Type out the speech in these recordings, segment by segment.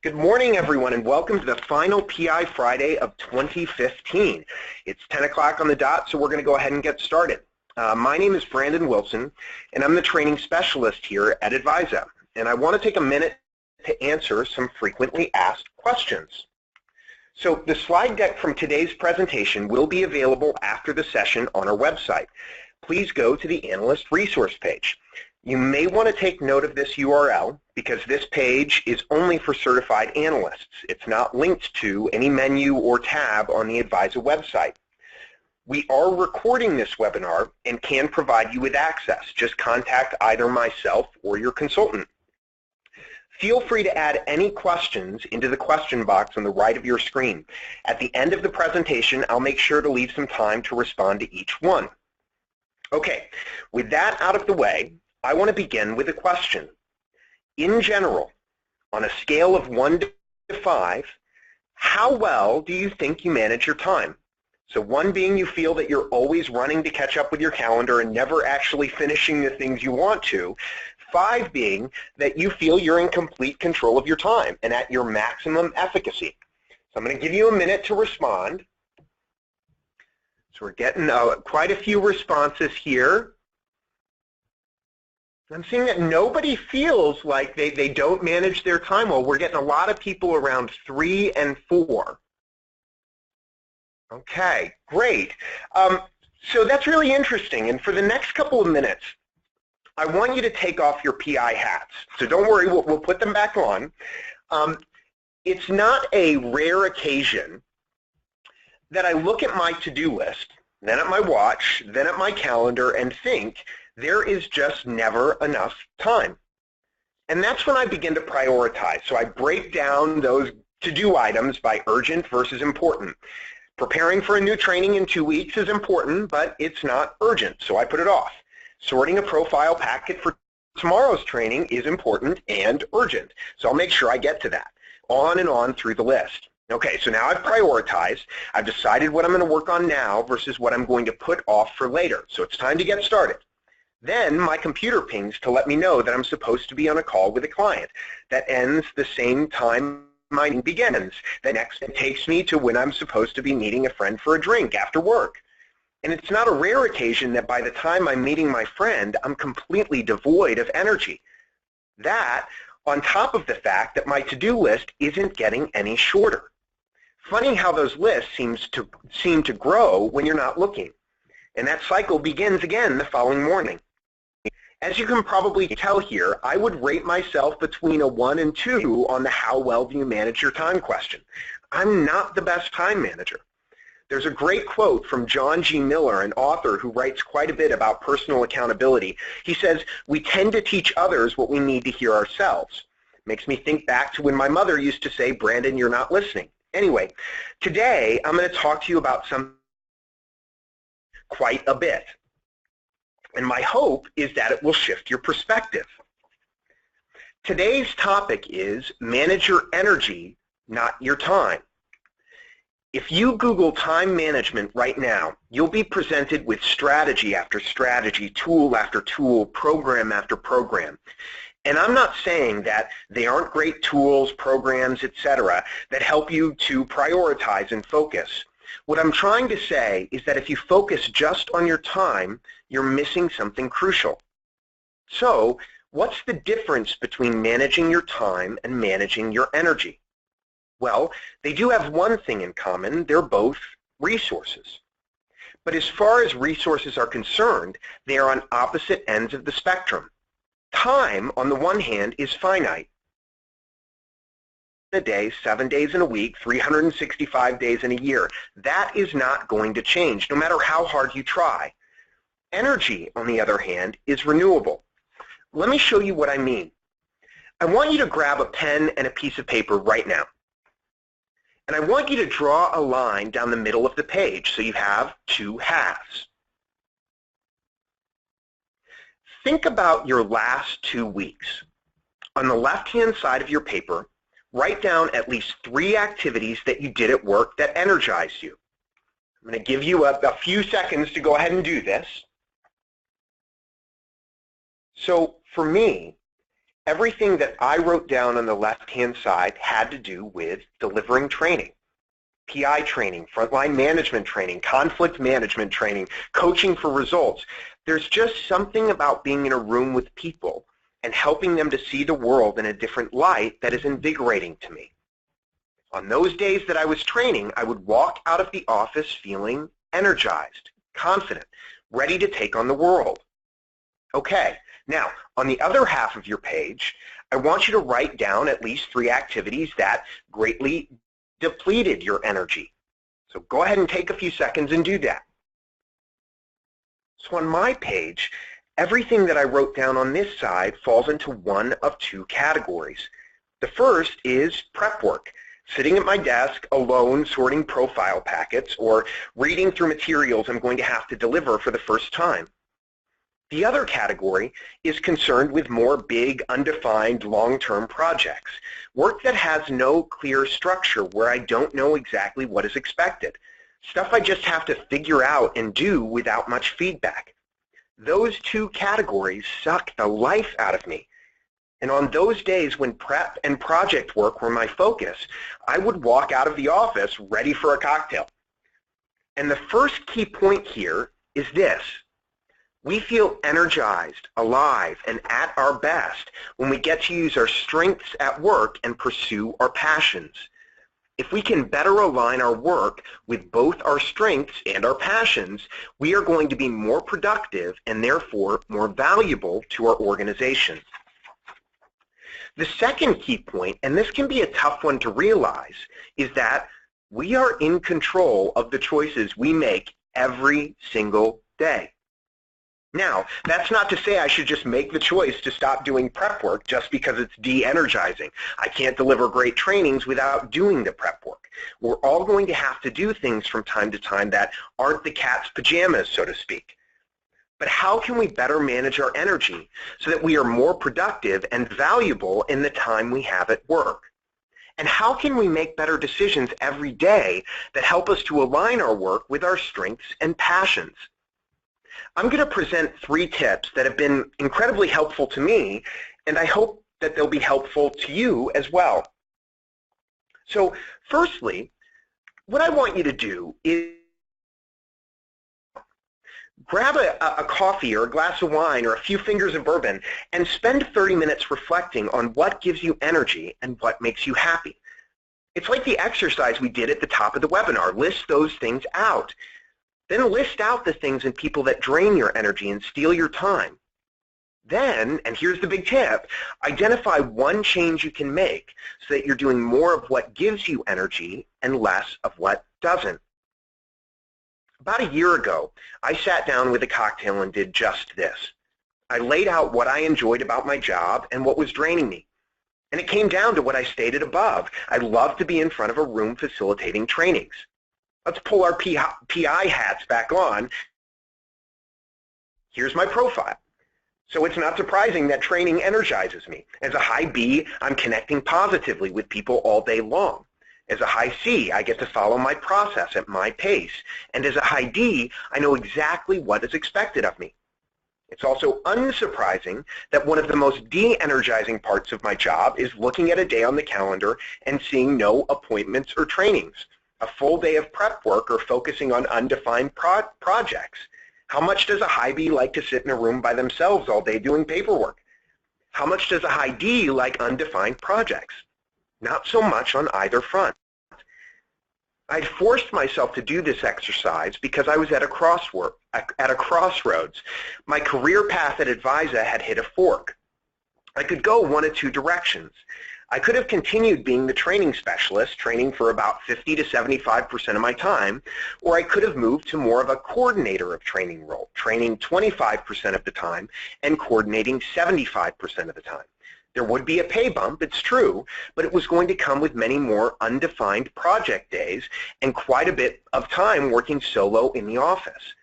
Good morning, everyone, and welcome to the final PI Friday of 2015. It's 10 o'clock on the dot, so we're going to go ahead and get started. My name is Brandon Wilson, and I'm the training specialist here at Advisa. And I want to take a minute to answer some frequently asked questions. So the slide deck from today's presentation will be available after the session on our website. Please go to the Analyst Resource page. You may want to take note of this URL because this page is only for certified analysts. It's not linked to any menu or tab on the Advisa website. We are recording this webinar and can provide you with access. Just contact either myself or your consultant. Feel free to add any questions into the question box on the right of your screen. At the end of the presentation, I'll make sure to leave some time to respond to each one. Okay, with that out of the way, I want to begin with a question. In general, on a scale of 1 to 5, how well do you think you manage your time? So 1 being you feel that you're always running to catch up with your calendar and never actually finishing the things you want to. 5 being that you feel you're in complete control of your time and at your maximum efficacy. So I'm going to give you a minute to respond. So we're getting quite a few responses here. I'm seeing that nobody feels like they don't manage their time well. We're getting a lot of people around 3 and 4. Okay, great. So that's really interesting. And for the next couple of minutes, I want you to take off your PI hats. So don't worry, we'll put them back on. It's not a rare occasion that I look at my to-do list, then at my watch, then at my calendar, and think, there is just never enough time. And that's when I begin to prioritize. So I break down those to-do items by urgent versus important. Preparing for a new training in 2 weeks is important, but it's not urgent, so I put it off. Sorting a profile packet for tomorrow's training is important and urgent, so I'll make sure I get to that. On and on through the list. Okay, so now I've prioritized. I've decided what I'm going to work on now versus what I'm going to put off for later. So it's time to get started. Then my computer pings to let me know that I'm supposed to be on a call with a client. That ends the same time my meeting begins. The next it takes me to when I'm supposed to be meeting a friend for a drink after work. And it's not a rare occasion that by the time I'm meeting my friend, I'm completely devoid of energy. That, on top of the fact that my to-do list isn't getting any shorter. Funny how those lists seem to grow when you're not looking. And that cycle begins again the following morning. As you can probably tell here, I would rate myself between a 1 and 2 on the how well do you manage your time question. I'm not the best time manager. There's a great quote from John G. Miller, an author who writes quite a bit about personal accountability. He says, "We tend to teach others what we need to hear ourselves." Makes me think back to when my mother used to say, "Brandon, you're not listening." Anyway, today I'm going to talk to you about something quite a bit. And my hope is that it will shift your perspective. Today's topic is manage your energy, not your time. If you Google time management right now, you'll be presented with strategy after strategy, tool after tool, program after program. And I'm not saying that they aren't great tools, programs, etc., that help you to prioritize and focus. What I'm trying to say is that if you focus just on your time, you're missing something crucial. So, what's the difference between managing your time and managing your energy? Well, they do have one thing in common. They're both resources. But as far as resources are concerned, they are on opposite ends of the spectrum. Time, on the one hand, is finite. A day, 7 days in a week, 365 days in a year. That is not going to change, no matter how hard you try. Energy, on the other hand, is renewable. Let me show you what I mean. I want you to grab a pen and a piece of paper right now. And I want you to draw a line down the middle of the page so you have 2 halves. Think about your last 2 weeks. On the left-hand side of your paper, write down at least 3 activities that you did at work that energized you. I'm going to give you a few seconds to go ahead and do this. So for me, everything that I wrote down on the left-hand side had to do with delivering training. PI training, frontline management training, conflict management training, coaching for results. There's just something about being in a room with people and helping them to see the world in a different light that is invigorating to me. On those days that I was training, I would walk out of the office feeling energized, confident, ready to take on the world. Okay, now on the other half of your page, I want you to write down at least 3 activities that greatly depleted your energy. So go ahead and take a few seconds and do that. So on my page, everything that I wrote down on this side falls into one of 2 categories. The first is prep work, sitting at my desk alone sorting profile packets or reading through materials I'm going to have to deliver for the first time. The other category is concerned with more big, undefined, long-term projects, work that has no clear structure where I don't know exactly what is expected, stuff I just have to figure out and do without much feedback. Those 2 categories suck the life out of me. And on those days when prep and project work were my focus, I would walk out of the office ready for a cocktail. And the first key point here is this. We feel energized, alive, and at our best when we get to use our strengths at work and pursue our passions. If we can better align our work with both our strengths and our passions, we are going to be more productive and therefore more valuable to our organization. The second key point, and this can be a tough one to realize, is that we are in control of the choices we make every single day. Now, that's not to say I should just make the choice to stop doing prep work just because it's de-energizing. I can't deliver great trainings without doing the prep work. We're all going to have to do things from time to time that aren't the cat's pajamas, so to speak. But how can we better manage our energy so that we are more productive and valuable in the time we have at work? And how can we make better decisions every day that help us to align our work with our strengths and passions? I'm going to present 3 tips that have been incredibly helpful to me, and I hope that they'll be helpful to you as well. So firstly, what I want you to do is grab a coffee or a glass of wine or a few fingers of bourbon and spend 30 minutes reflecting on what gives you energy and what makes you happy. It's like the exercise we did at the top of the webinar. List those things out. Then list out the things and people that drain your energy and steal your time. Then, and here's the big tip, identify one change you can make so that you're doing more of what gives you energy and less of what doesn't. About a year ago, I sat down with a cocktail and did just this. I laid out what I enjoyed about my job and what was draining me. And it came down to what I stated above. I love to be in front of a room facilitating trainings. Let's pull our PI hats back on. Here's my profile. So it's not surprising that training energizes me. As a high B, I'm connecting positively with people all day long. As a high C, I get to follow my process at my pace. And as a high D, I know exactly what is expected of me. It's also unsurprising that one of the most de-energizing parts of my job is looking at a day on the calendar and seeing no appointments or trainings, a full day of prep work or focusing on undefined projects. How much does a high B like to sit in a room by themselves all day doing paperwork? How much does a high D like undefined projects? Not so much on either front. I'd forced myself to do this exercise because I was at a crossroads. My career path at Advisa had hit a fork. I could go one of 2 directions. I could have continued being the training specialist, training for about 50 to 75% of my time, or I could have moved to more of a coordinator of training role, training 25% of the time and coordinating 75% of the time. There would be a pay bump, it's true, but it was going to come with many more undefined project days and quite a bit of time working solo in the office.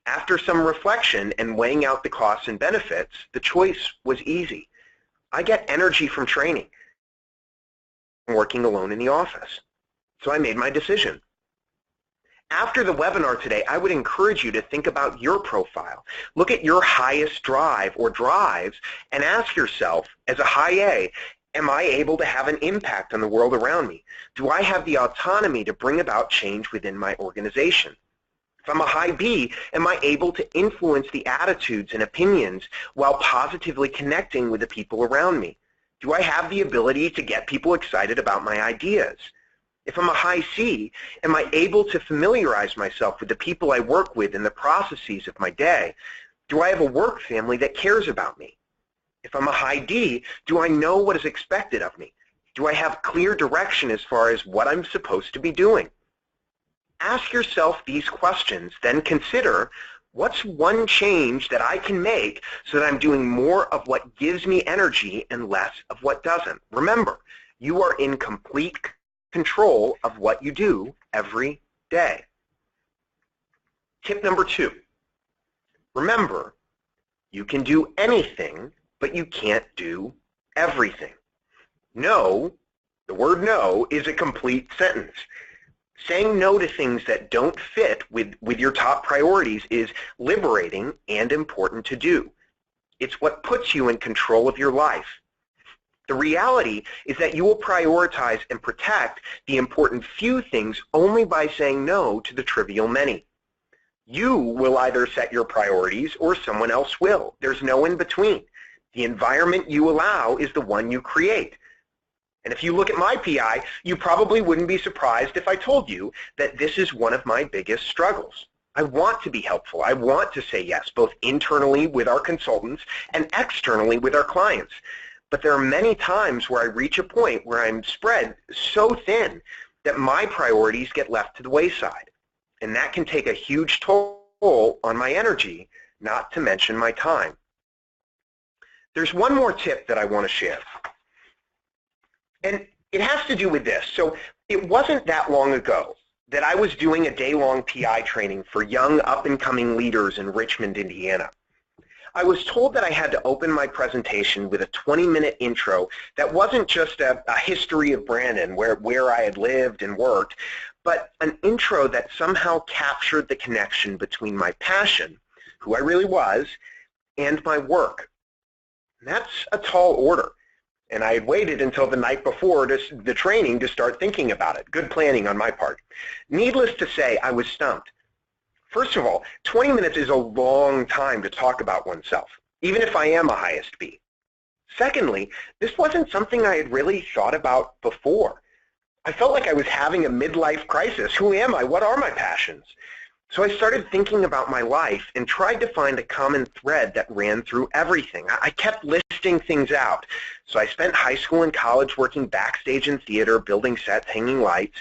After some reflection and weighing out the costs and benefits, the choice was easy. I get energy from training, working alone in the office. So I made my decision. After the webinar today, I would encourage you to think about your profile. Look at your highest drive or drives and ask yourself, as a high A, am I able to have an impact on the world around me? Do I have the autonomy to bring about change within my organization? If I'm a high B, am I able to influence the attitudes and opinions while positively connecting with the people around me? Do I have the ability to get people excited about my ideas? If I'm a high C, am I able to familiarize myself with the people I work with and the processes of my day? Do I have a work family that cares about me? If I'm a high D, do I know what is expected of me? Do I have clear direction as far as what I'm supposed to be doing? Ask yourself these questions, then consider, what's one change that I can make so that I'm doing more of what gives me energy and less of what doesn't? Remember, you are in complete control of what you do every day. Tip number 2, remember, you can do anything, but you can't do everything. No, the word no is a complete sentence. Saying no to things that don't fit with your top priorities is liberating and important to do. It's what puts you in control of your life. The reality is that you will prioritize and protect the important few things only by saying no to the trivial many. You will either set your priorities or someone else will. There's no in between. The environment you allow is the one you create. And if you look at my PI, you probably wouldn't be surprised if I told you that this is one of my biggest struggles. I want to be helpful. I want to say yes, both internally with our consultants and externally with our clients. But there are many times where I reach a point where I'm spread so thin that my priorities get left to the wayside. And that can take a huge toll on my energy, not to mention my time. There's one more tip that I want to share. And it has to do with this. So it wasn't that long ago that I was doing a day-long PI training for young up-and-coming leaders in Richmond, Indiana. I was told that I had to open my presentation with a 20-minute intro that wasn't just a history of Brandon, where I had lived and worked, but an intro that somehow captured the connection between my passion, who I really was, and my work. And that's a tall order. And I had waited until the night before the training to start thinking about it. Good planning on my part. Needless to say, I was stumped. First of all, 20 minutes is a long time to talk about oneself, even if I am a highest B. Secondly, this wasn't something I had really thought about before. I felt like I was having a midlife crisis. Who am I? What are my passions? So I started thinking about my life and tried to find a common thread that ran through everything. I kept listing things out. So I spent high school and college working backstage in theater, building sets, hanging lights.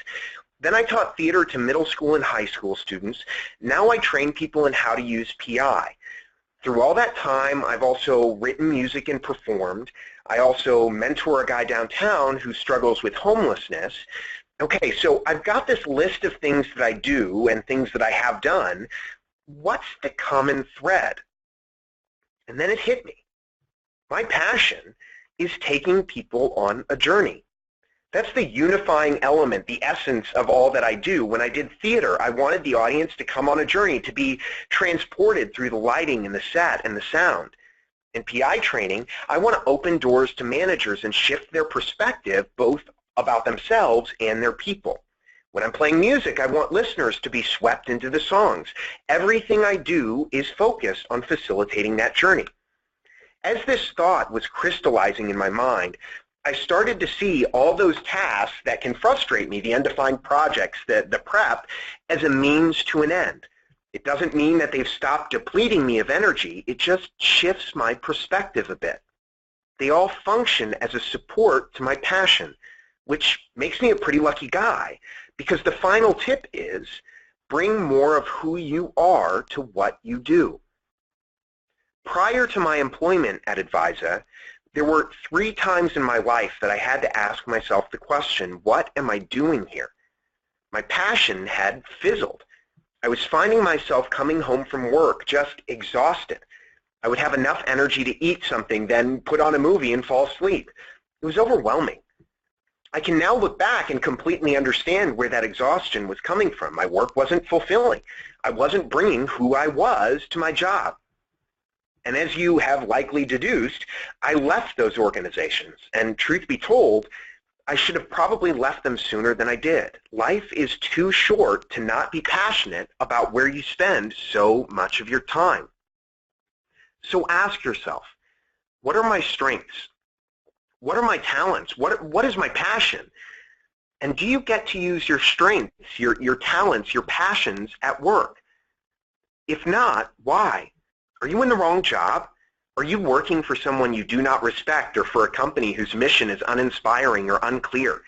Then I taught theater to middle school and high school students. Now I train people in how to use PI. Through all that time, I've also written music and performed. I also mentor a guy downtown who struggles with homelessness. Okay, so I've got this list of things that I do and things that I have done. What's the common thread? And then it hit me. My passion is taking people on a journey. That's the unifying element, the essence of all that I do. When I did theater, I wanted the audience to come on a journey, to be transported through the lighting and the set and the sound. In PI training, I want to open doors to managers and shift their perspective both about themselves and their people. When I'm playing music, I want listeners to be swept into the songs. Everything I do is focused on facilitating that journey. As this thought was crystallizing in my mind, I started to see all those tasks that can frustrate me, the undefined projects, the prep, as a means to an end. It doesn't mean that they've stopped depleting me of energy. It just shifts my perspective a bit. They all function as a support to my passion, which makes me a pretty lucky guy, because the final tip is bring more of who you are to what you do. Prior to my employment at Advisa, there were 3 times in my life that I had to ask myself the question, what am I doing here? My passion had fizzled. I was finding myself coming home from work just exhausted. I would have enough energy to eat something, then put on a movie and fall asleep. It was overwhelming. I can now look back and completely understand where that exhaustion was coming from. My work wasn't fulfilling. I wasn't bringing who I was to my job. And as you have likely deduced, I left those organizations. And truth be told, I should have probably left them sooner than I did. Life is too short to not be passionate about where you spend so much of your time. So ask yourself, what are my strengths? What are my talents? What is my passion? And do you get to use your strengths, your talents, your passions at work? If not, why? Are you in the wrong job? Are you working for someone you do not respect or for a company whose mission is uninspiring or unclear?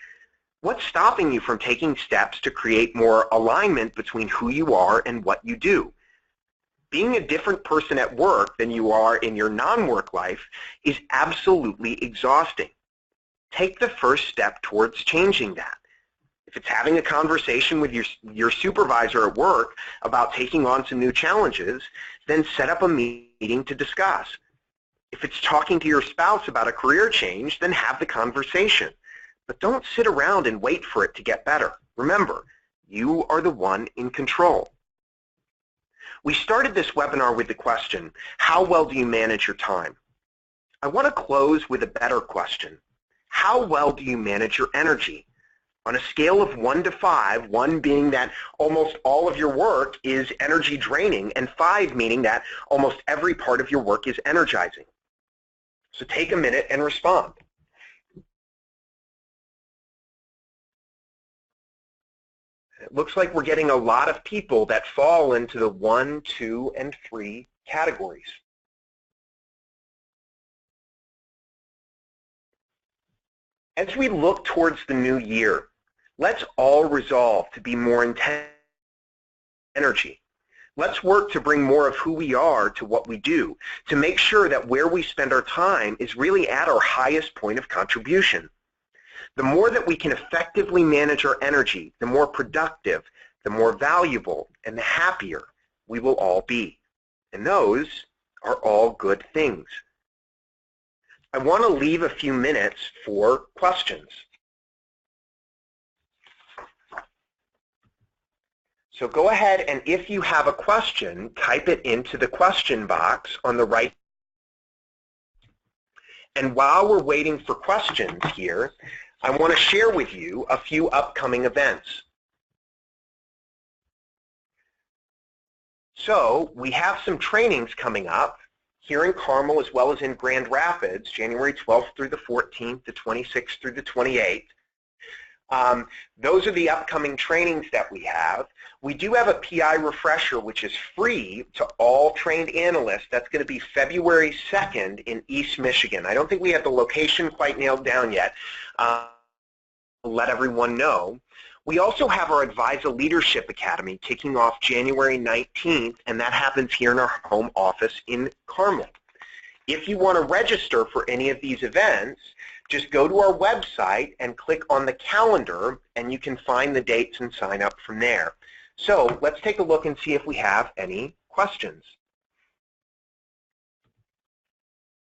What's stopping you from taking steps to create more alignment between who you are and what you do? Being a different person at work than you are in your non-work life is absolutely exhausting. Take the first step towards changing that. If it's having a conversation with your supervisor at work about taking on some new challenges, then set up a meeting to discuss. If it's talking to your spouse about a career change, then have the conversation. But don't sit around and wait for it to get better. Remember, you are the one in control. We started this webinar with the question, how well do you manage your time? I want to close with a better question. How well do you manage your energy? On a scale of 1 to 5, 1 being that almost all of your work is energy draining, and 5 meaning that almost every part of your work is energizing. So take a minute and respond. It looks like we're getting a lot of people that fall into the 1, 2, and 3 categories. As we look towards the new year, let's all resolve to be more intense energy. Let's work to bring more of who we are to what we do, to make sure that where we spend our time is really at our highest point of contribution. The more that we can effectively manage our energy, the more productive, the more valuable, and the happier we will all be. And those are all good things. I want to leave a few minutes for questions. So go ahead, and if you have a question, type it into the question box on the right. And while we're waiting for questions here, I want to share with you a few upcoming events. So we have some trainings coming up here in Carmel as well as in Grand Rapids, January 12th through the 14th, the 26th through the 28th. Those are the upcoming trainings that we have. We do have a PI refresher, which is free to all trained analysts. That's going to be February 2nd in East Michigan. I don't think we have the location quite nailed down yet. I'll let everyone know. We also have our Advisa Leadership Academy kicking off January 19th, and that happens here in our home office in Carmel. If you want to register for any of these events, just go to our website and click on the calendar, and you can find the dates and sign up from there. So let's take a look and see if we have any questions.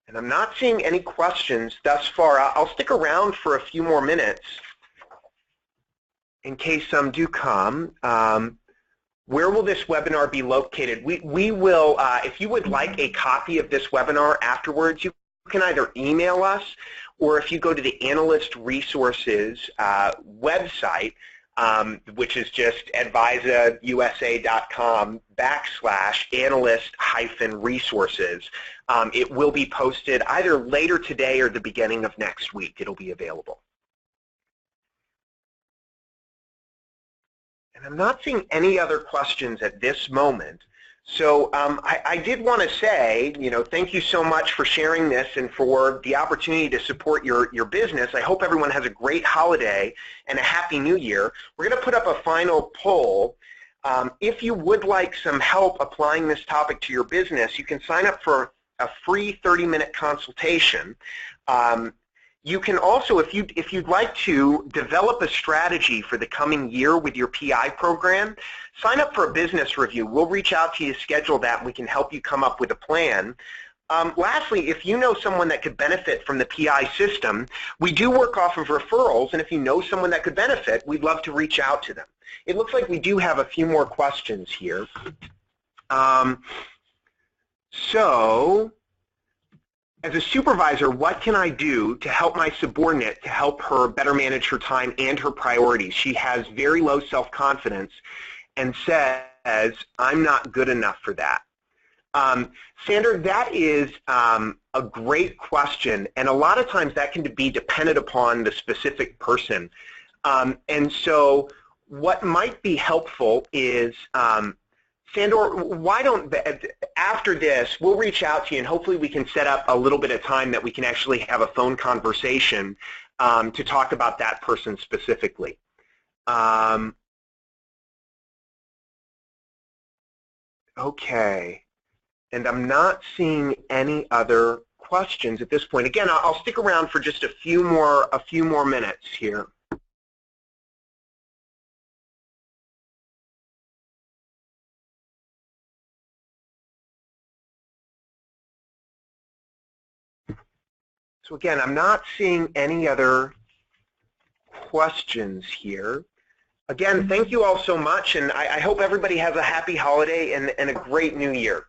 And I'm not seeing any questions thus far. I'll stick around for a few more minutes in case some do come. Where will this webinar be located? We will, if you would like a copy of this webinar afterwards, you can either email us, or if you go to the Analyst Resources website, which is just advisausa.com/analyst-resources, it will be posted either later today or the beginning of next week. It'll be available. And I'm not seeing any other questions at this moment. So I did want to say, thank you so much for sharing this and for the opportunity to support your business. I hope everyone has a great holiday and a happy new year. We're going to put up a final poll. If you would like some help applying this topic to your business, you can sign up for a free 30-minute consultation. You can also, if you'd like to develop a strategy for the coming year with your PI program, sign up for a business review. We'll reach out to you, schedule that, and we can help you come up with a plan. Lastly, if you know someone that could benefit from the PI system, we do work off of referrals, and if you know someone that could benefit, we'd love to reach out to them. It looks like we do have a few more questions here. So, as a supervisor, what can I do to help my subordinate to help her better manage her time and her priorities? She has very low self-confidence and says, I'm not good enough for that. Sandra, that is a great question, and a lot of times that can be dependent upon the specific person. And so what might be helpful is, Sandor, why don't, after this, we'll reach out to you and hopefully we can set up a little bit of time that we can actually have a phone conversation to talk about that person specifically. Okay. And I'm not seeing any other questions at this point. Again, I'll stick around for just a few more minutes here. So again, I'm not seeing any other questions here. Again, thank you all so much, and I hope everybody has a happy holiday and a great new year.